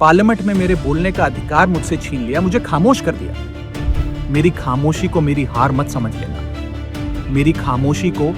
Parliament में मेरे बोलने का अधिकार मुझसे छीन लिया, मुझे खामोश कर दिया। मेरी खामोशी को मेरी हार मत समझ लेना। मेरी खामोशी को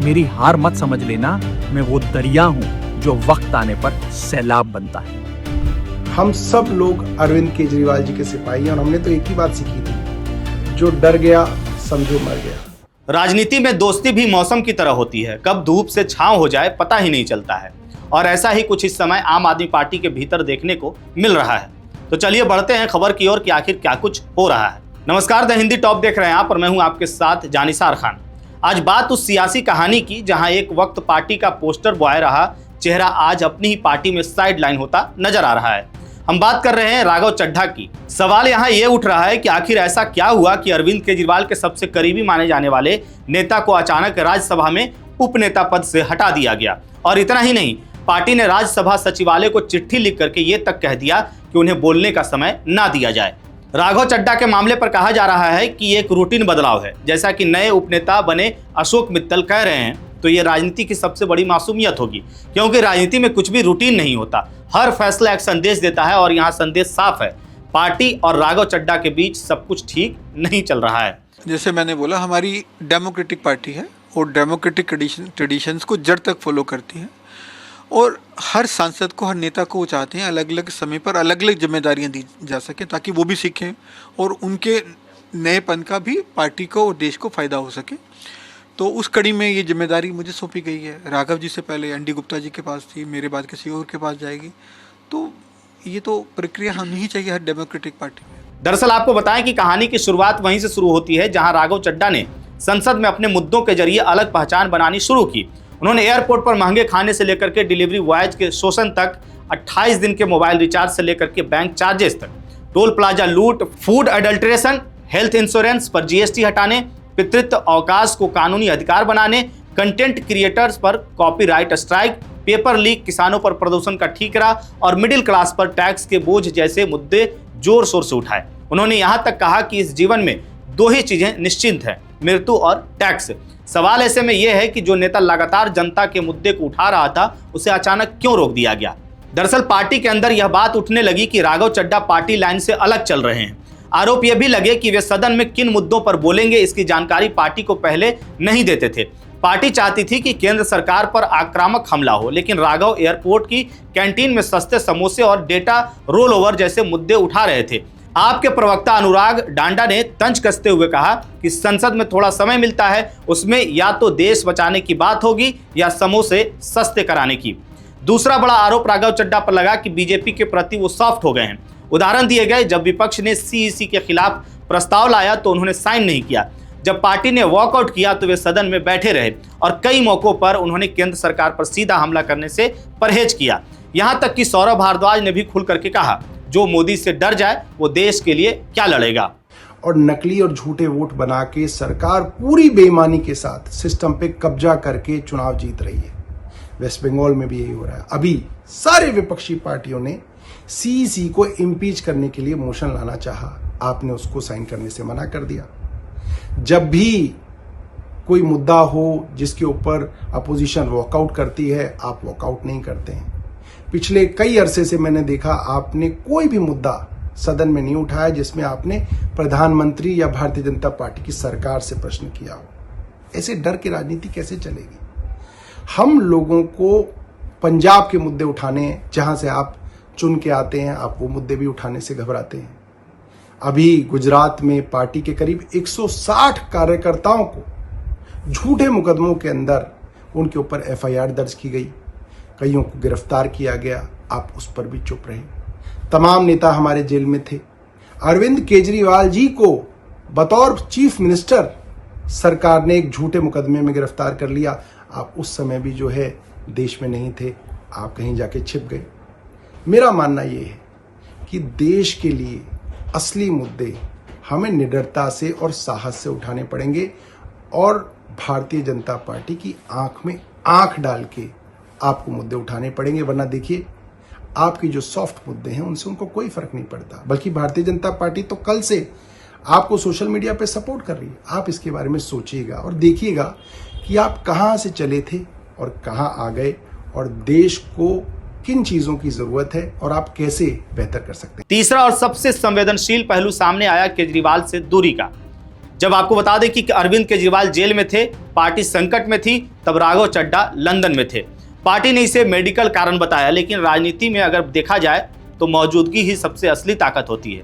मेरी हार मत समझ लेना। मैं वो दरिया हूं जो वक्त आने पर सैलाब बनता है। हम सब लोग अरविंद केजरीवाल जी के सिपाही हैं और हमने तो एक ही बात सीखी थी, जो डर गया समझो मर गया। राजनीति में दोस्ती भी मौसम की तरह होती है, कब धूप से छांव हो जाए पता ही नहीं चलता है। और ऐसा ही कुछ इस समय आम आदमी पार्टी के भीतर देखने को मिल रहा है। तो चलिए बढ़ते हैं खबर की ओर कि आखिर क्या कुछ हो रहा है। नमस्कार, द हिंदी टॉप देख रहे हैं आप और मैं हूं आपके साथ जानिसार खान। आज बात उस सियासी कहानी की जहां एक वक्त पार्टी का पोस्टर बॉय रहा चेहरा आज अपनी ही पार्टी में साइड लाइन होता नजर आ रहा है। हम बात कर रहे हैं राघव चड्ढा की। सवाल यहाँ ये उठ रहा है कि आखिर ऐसा क्या हुआ कि अरविंद केजरीवाल के सबसे करीबी माने जाने वाले नेता को अचानक राज्यसभा में उपनेता पद से हटा दिया गया। और इतना ही नहीं, पार्टी ने राज्यसभा सचिवालय को चिट्ठी लिख करके ये तक कह दिया कि उन्हें बोलने का समय ना दिया जाए। राघव चड्ढा के मामले पर कहा जा रहा है कि एक रूटीन बदलाव है। जैसा कि नए उपनेता बने अशोक मित्तल कह रहे हैं, तो ये राजनीति की सबसे बड़ी मासूमियत होगी, क्योंकि राजनीति में कुछ भी रूटीन नहीं होता। हर फैसला एक संदेश देता है और यहाँ संदेश साफ है, पार्टी और राघव चड्ढा के बीच सब कुछ ठीक नहीं चल रहा है। जैसे मैंने बोला, हमारी डेमोक्रेटिक पार्टी है और डेमोक्रेटिक ट्रेडिशंस को जड़ तक फॉलो करती है और हर सांसद को, हर नेता को वो चाहते हैं अलग अलग समय पर अलग अलग जिम्मेदारियां दी जा सकें, ताकि वो भी सीखें और उनके नएपन का भी पार्टी को और देश को फ़ायदा हो सके। तो उस कड़ी में ये जिम्मेदारी मुझे सौंपी गई है। राघव जी से पहले एनडी गुप्ता जी के पास थी, मेरे बाद किसी और के पास जाएगी। तो ये तो प्रक्रिया होनी ही चाहिए हर डेमोक्रेटिक पार्टी में। दरअसल आपको बताएं कि कहानी की शुरुआत वहीं से शुरू होती है जहां राघव चड्ढा ने संसद में अपने मुद्दों के जरिए अलग पहचान बनानी शुरू की। उन्होंने एयरपोर्ट पर महंगे खाने से लेकर के डिलीवरी बॉयज के शोषण तक, 28 दिन के मोबाइल रिचार्ज से लेकर के बैंक चार्जेस तक, टोल प्लाजा लूट, फूड अडल्ट्रेशन, हेल्थ इंश्योरेंस पर जीएसटी हटाने, पितृत्व अवकाश को कानूनी अधिकार बनाने, कंटेंट क्रिएटर्स पर कॉपीराइट स्ट्राइक, पेपर लीक, किसानों पर प्रदूषण का ठीकरा और मिडिल क्लास पर टैक्स के बोझ जैसे मुद्दे जोर शोर से उठाए। उन्होंने यहां तक कहा कि इस जीवन में दो ही चीजें निश्चिंत हैं, मृत्यु और टैक्स। सवाल ऐसे में यह है कि जो नेता लगातार जनता के मुद्दे को उठा रहा था, उसे अचानक क्यों रोक दिया गया। दरअसल पार्टी के अंदर यह बात उठने लगी कि राघव चड्ढा पार्टी लाइन से अलग चल रहे हैं। आरोप यह भी लगे कि वे सदन में किन मुद्दों पर बोलेंगे इसकी जानकारी पार्टी को पहले नहीं देते थे। पार्टी चाहती थी कि केंद्र सरकार पर आक्रामक हमला हो, लेकिन राघव एयरपोर्ट की कैंटीन में सस्ते समोसे और डेटा रोल ओवर जैसे मुद्दे उठा रहे थे। आपके प्रवक्ता अनुराग डांडा ने तंज कसते हुए कहा कि संसद में थोड़ा समय मिलता है, उसमें या तो देश बचाने की बात होगी या समोसे सस्ते कराने की। दूसरा बड़ा आरोप राघव चड्ढा पर लगा कि बीजेपी के प्रति वो सॉफ्ट हो गए हैं। उदाहरण दिए गए, जब विपक्ष ने सीईसी के खिलाफ प्रस्ताव लाया तो उन्होंने साइन नहीं किया। जब पार्टी ने वॉकआउट किया तो वे सदन में बैठे रहे और कई मौकों पर उन्होंने केंद्र सरकार पर सीधा हमला करने से परहेज किया। यहां तक कि सौरभ भारद्वाज ने भी खुल करके कहा, जो मोदी से डर जाए वो देश के लिए क्या लड़ेगा। और नकली और झूठे वोट बना के सरकार पूरी बेईमानी के साथ सिस्टम पे कब्जा करके चुनाव जीत रही है। वेस्ट बंगाल में भी यही हो रहा है। अभी सारे विपक्षी पार्टियों ने सीईसी को इम्पीच करने के लिए मोशन लाना चाहा, आपने उसको साइन करने से मना कर दिया। जब भी कोई मुद्दा हो जिसके ऊपर अपोजिशन वॉकआउट करती है, आप वॉकआउट नहीं करते हैं। पिछले कई अरसे से मैंने देखा, आपने कोई भी मुद्दा सदन में नहीं उठाया जिसमें आपने प्रधानमंत्री या भारतीय जनता पार्टी की सरकार से प्रश्न किया हो। ऐसे डर की राजनीति कैसे चलेगी। हम लोगों को पंजाब के मुद्दे उठाने हैं, जहां से आप चुन के आते हैं, आप वो मुद्दे भी उठाने से घबराते हैं। अभी गुजरात में पार्टी के करीब 160 कार्यकर्ताओं को झूठे मुकदमों के अंदर उनके ऊपर एफआईआर दर्ज की गई, कईयों को गिरफ्तार किया गया, आप उस पर भी चुप रहे। तमाम नेता हमारे जेल में थे। अरविंद केजरीवाल जी को बतौर चीफ मिनिस्टर सरकार ने एक झूठे मुकदमे में गिरफ्तार कर लिया। आप उस समय भी जो है देश में नहीं थे, आप कहीं जाके छिप गए। मेरा मानना यह है कि देश के लिए असली मुद्दे हमें निडरता से और साहस से उठाने पड़ेंगे और भारतीय जनता पार्टी की आंख में आंख डाल के आपको मुद्दे उठाने पड़ेंगे। वरना देखिए, आपकी जो सॉफ्ट मुद्दे हैं उनसे उनको कोई फर्क नहीं पड़ता, बल्कि भारतीय जनता पार्टी तो कल से आपको सोशल मीडिया पे सपोर्ट कर रही है। आप इसके बारे में सोचिएगा और देखिएगा कि आप कहां से चले थे और कहां आ गए, और देश को किन चीजों की जरूरत है और आप कैसे बेहतर कर सकते हैं। तीसरा और सबसे संवेदनशील पहलू सामने आया केजरीवाल से दूरी का। जब आपको बता दें कि अरविंद केजरीवाल जेल में थे, पार्टी संकट में थी, तब राघव चड्ढा लंदन में थे। पार्टी ने इसे मेडिकल कारण बताया, लेकिन राजनीति में अगर देखा जाए तो मौजूदगी ही सबसे असली ताकत होती है।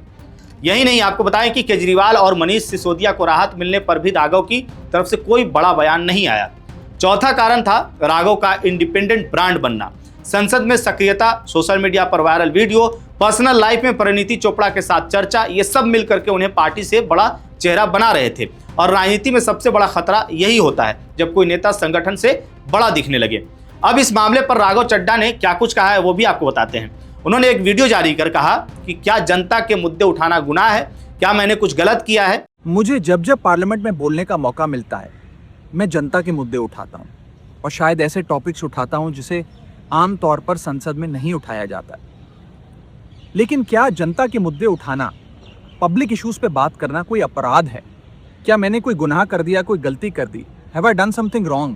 यही नहीं, आपको बताएं कि केजरीवाल और मनीष सिसोदिया को राहत मिलने पर भी राघव की तरफ से कोई बड़ा बयान नहीं आया। चौथा कारण था राघव का इंडिपेंडेंट ब्रांड बनना। संसद में सक्रियता, सोशल मीडिया पर वायरल वीडियो, पर्सनल लाइफ में परिणीति चोपड़ा के साथ चर्चा, ये सब मिलकर के उन्हें पार्टी से बड़ा चेहरा बना रहे थे। और राजनीति में सबसे बड़ा खतरा यही होता है जब कोई नेता संगठन से बड़ा दिखने लगे। अब इस मामले पर राघव चड्ढा ने क्या कुछ कहा है वो भी आपको बताते हैं। उन्होंने एक वीडियो जारी कर कहा कि क्या जनता के मुद्दे उठाना गुनाह है, क्या मैंने कुछ गलत किया है। मुझे जब जब पार्लियामेंट में बोलने का मौका मिलता है मैं जनता के मुद्दे उठाता हूँ, और शायद ऐसे टॉपिक्स उठाता हूँ जिसे आमतौर पर संसद में नहीं उठाया जाता है। लेकिन क्या जनता के मुद्दे उठाना, पब्लिक इश्यूज पे बात करना कोई अपराध है? क्या मैंने कोई गुनाह कर दिया, कोई गलती कर दी? Have I done something wrong?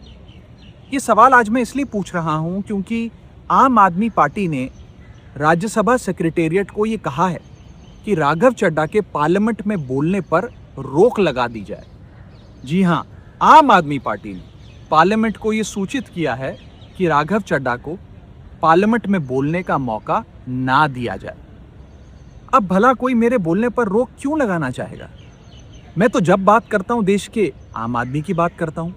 ये सवाल आज मैं इसलिए पूछ रहा हूँ क्योंकि आम आदमी पार्टी ने राज्यसभा सेक्रेटेरिएट को ये कहा है कि राघव चड्ढा के पार्लियामेंट में बोलने पर रोक लगा दी जाए। जी हाँ, आम आदमी पार्टी ने पार्लियामेंट को ये सूचित किया है कि राघव चड्ढा को पार्लियामेंट में बोलने का मौका ना दिया जाए। अब भला कोई मेरे बोलने पर रोक क्यों लगाना चाहेगा? मैं तो जब बात करता हूं देश के आम आदमी की बात करता हूं।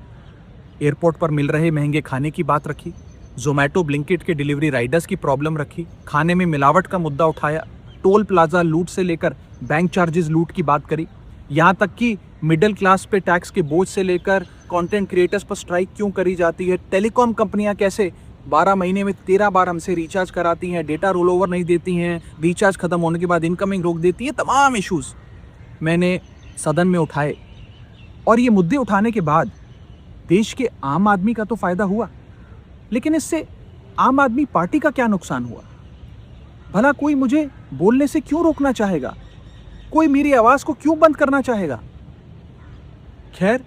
एयरपोर्ट पर मिल रहे महंगे खाने की बात रखी, जोमैटो ब्लिंकिट के डिलीवरी राइडर्स की प्रॉब्लम रखी, खाने में मिलावट का मुद्दा उठाया, टोल प्लाजा लूट से लेकर बैंक चार्जेस लूट की बात करी, यहाँ तक कि मिडिल क्लास पे टैक्स के बोझ से लेकर कंटेंट क्रिएटर्स पर स्ट्राइक क्यों करी जाती है, टेलीकॉम कंपनियां कैसे 12 महीने में 13 बार हमसे रिचार्ज कराती हैं, डेटा रोल ओवर नहीं देती हैं, रिचार्ज खत्म होने के बाद इनकमिंग रोक देती है, तमाम इश्यूज मैंने सदन में उठाए। और ये मुद्दे उठाने के बाद देश के आम आदमी का तो फायदा हुआ, लेकिन इससे आम आदमी पार्टी का क्या नुकसान हुआ? भला कोई मुझे बोलने से क्यों रोकना चाहेगा? कोई मेरी आवाज को क्यों बंद करना चाहेगा? खैर,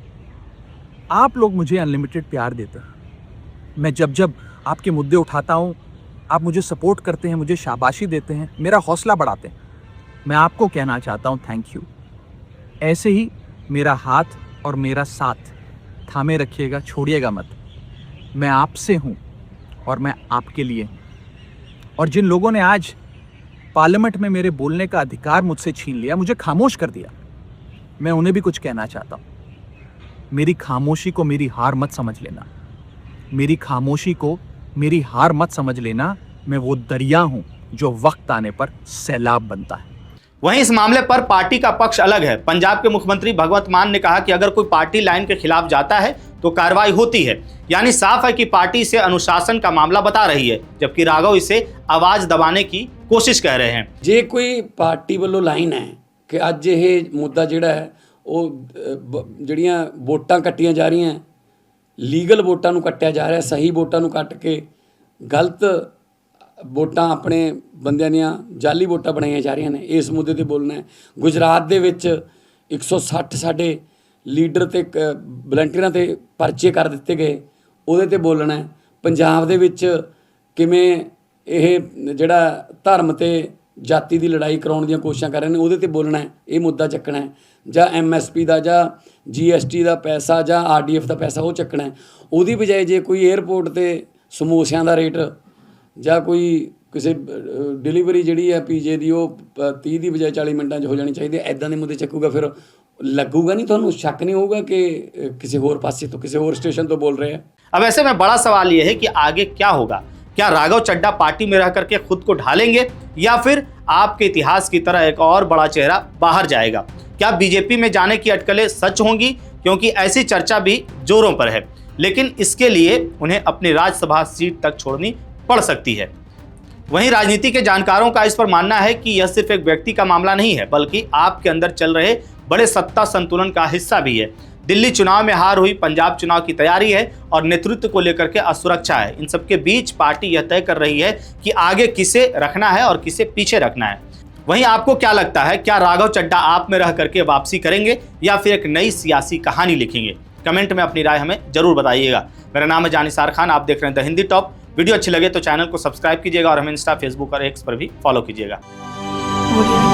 आप लोग मुझे अनलिमिटेड प्यार देते हैं। मैं जब जब आपके मुद्दे उठाता हूं, आप मुझे सपोर्ट करते हैं, मुझे शाबाशी देते हैं, मेरा हौसला बढ़ाते हैं। मैं आपको कहना चाहता हूं थैंक यू। ऐसे ही मेरा हाथ और मेरा साथ थामे रखिएगा, छोड़िएगा मत। मैं आपसे हूं और मैं आपके लिए हूं। और जिन लोगों ने आज पार्लियामेंट में मेरे बोलने का अधिकार मुझसे छीन लिया, मुझे खामोश कर दिया, मैं उन्हें भी कुछ कहना चाहता हूं। मेरी खामोशी को मेरी हार मत समझ लेना। मेरी खामोशी को मेरी हार मत समझ लेना। मैं वो दरिया हूं जो वक्त आने पर सैलाब बनता है। वहीं इस मामले पर पार्टी का पक्ष अलग है। पंजाब के मुख्यमंत्री भगवंत मान ने कहा कि अगर कोई पार्टी लाइन के खिलाफ जाता है तो कार्रवाई होती है। यानी साफ है कि पार्टी इसे अनुशासन का मामला बता रही है, जबकि राघव इसे आवाज दबाने की कोशिश कह रहे हैं। जे कोई पार्टी वालों लाइन है कि अज ये मुद्दा जिहड़ा है वो ਜਿਹੜੀਆਂ ਵੋਟਾਂ ਕੱਟੀਆਂ ਜਾ ਰਹੀਆਂ, ਲੀਗਲ ਵੋਟਾਂ ਨੂੰ ਕੱਟਿਆ ਜਾ ਰਿਹਾ, ਸਹੀ ਵੋਟਾਂ ਨੂੰ ਕੱਟ ਕੇ ਗਲਤ ਵੋਟਾਂ ਆਪਣੇ ਬੰਦਿਆਂ ਦੀਆਂ ਜਾਲੀ ਵੋਟਾਂ ਬਣਾਈਆਂ ਜਾ ਰਹੀਆਂ ਨੇ, ਇਸ ਮੁੱਦੇ ਤੇ ਬੋਲਣਾ ਹੈ। ਗੁਜਰਾਤ ਦੇ ਵਿੱਚ 160 ਸਾਡੇ ਲੀਡਰ ਤੇ ਵਲੰਟੀਅਰਾਂ ਤੇ ਪਰਚੇ ਕਰ ਦਿੱਤੇ ਗਏ, ਉਹਦੇ ਤੇ ਬੋਲਣਾ ਹੈ। ਪੰਜਾਬ ਦੇ ਵਿੱਚ ਕਿਵੇਂ ਇਹ ਜਿਹੜਾ ਧਰਮ ਤੇ ਜਾਤੀ ਦੀ ਲੜਾਈ ਕਰਾਉਣ ਦੀਆਂ ਕੋਸ਼ਿਸ਼ਾਂ ਕਰ ਰਹੇ ਨੇ, ਉਹਦੇ ਤੇ ਬੋਲਣਾ ਹੈ, ਇਹ ਮੁੱਦਾ ਚੱਕਣਾ ਹੈ। ਜਾਂ MSP ਦਾ ਜਾਂ GST ਦਾ ਪੈਸਾ ਜਾਂ RDF ਦਾ ਪੈਸਾ ਉਹ ਚੱਕਣਾ ਹੈ। ਉਹਦੀ ਬਜਾਏ ਜੇ ਕੋਈ 에ਅਰਪੋਰਟ ਤੇ ਸਮੋਸਿਆਂ ਦਾ ਰੇਟ ਜਾਂ ਕੋਈ ਕਿਸੇ ਡਿਲੀਵਰੀ ਜਿਹੜੀ ਹੈ PJ ਦੀ ਉਹ 30 ਦੀ ਬਜਾਏ 40 ਮਿੰਟਾਂ 'ਚ ਹੋ ਜਾਣੀ ਚਾਹੀਦੀ ਹੈ, ਇੱਦਾਂ ਦੇ ਮੁੱਦੇ ਚੱਕੂਗਾ, ਫਿਰ लगूगा नहीं, ਤੁਹਾਨੂੰ शक नहीं होगा कि किसी और पासे तो किसी और स्टेशन तो बोल रहे हैं। अब ऐसे में बड़ा सवाल यह है कि आगे क्या होगा। क्या राघव चड्ढा पार्टी में रह करके खुद को ढालेंगे या फिर आपके इतिहास की तरह एक और बड़ा चेहरा बाहर जाएगा? क्या बीजेपी में जाने की अटकलें सच होंगी? क्योंकि ऐसी चर्चा भी जोरों पर है, लेकिन इसके लिए उन्हें अपनी राज्यसभा सीट तक छोड़नी पड़ सकती है। वहीं राजनीति के जानकारों का इस पर मानना है कि यह सिर्फ एक व्यक्ति का मामला नहीं है, बल्कि आपके अंदर चल रहे बड़े सत्ता संतुलन का हिस्सा भी है। दिल्ली चुनाव में हार हुई, पंजाब चुनाव की तैयारी है और नेतृत्व को लेकर के असुरक्षा है। इन सबके बीच पार्टी यह तय कर रही है कि आगे किसे रखना है और किसे पीछे रखना है। वहीं आपको क्या लगता है, क्या राघव चड्ढा आप में रह करके वापसी करेंगे या फिर एक नई सियासी कहानी लिखेंगे? कमेंट में अपनी राय हमें जरूर बताइएगा। मेरा नाम है जानिसार खान, आप देख रहे हैं द हिंदी टॉप। वीडियो अच्छी लगे तो चैनल को सब्सक्राइब कीजिएगा और हमें इंस्टा, फेसबुक और एक्स पर भी फॉलो कीजिएगा। Audio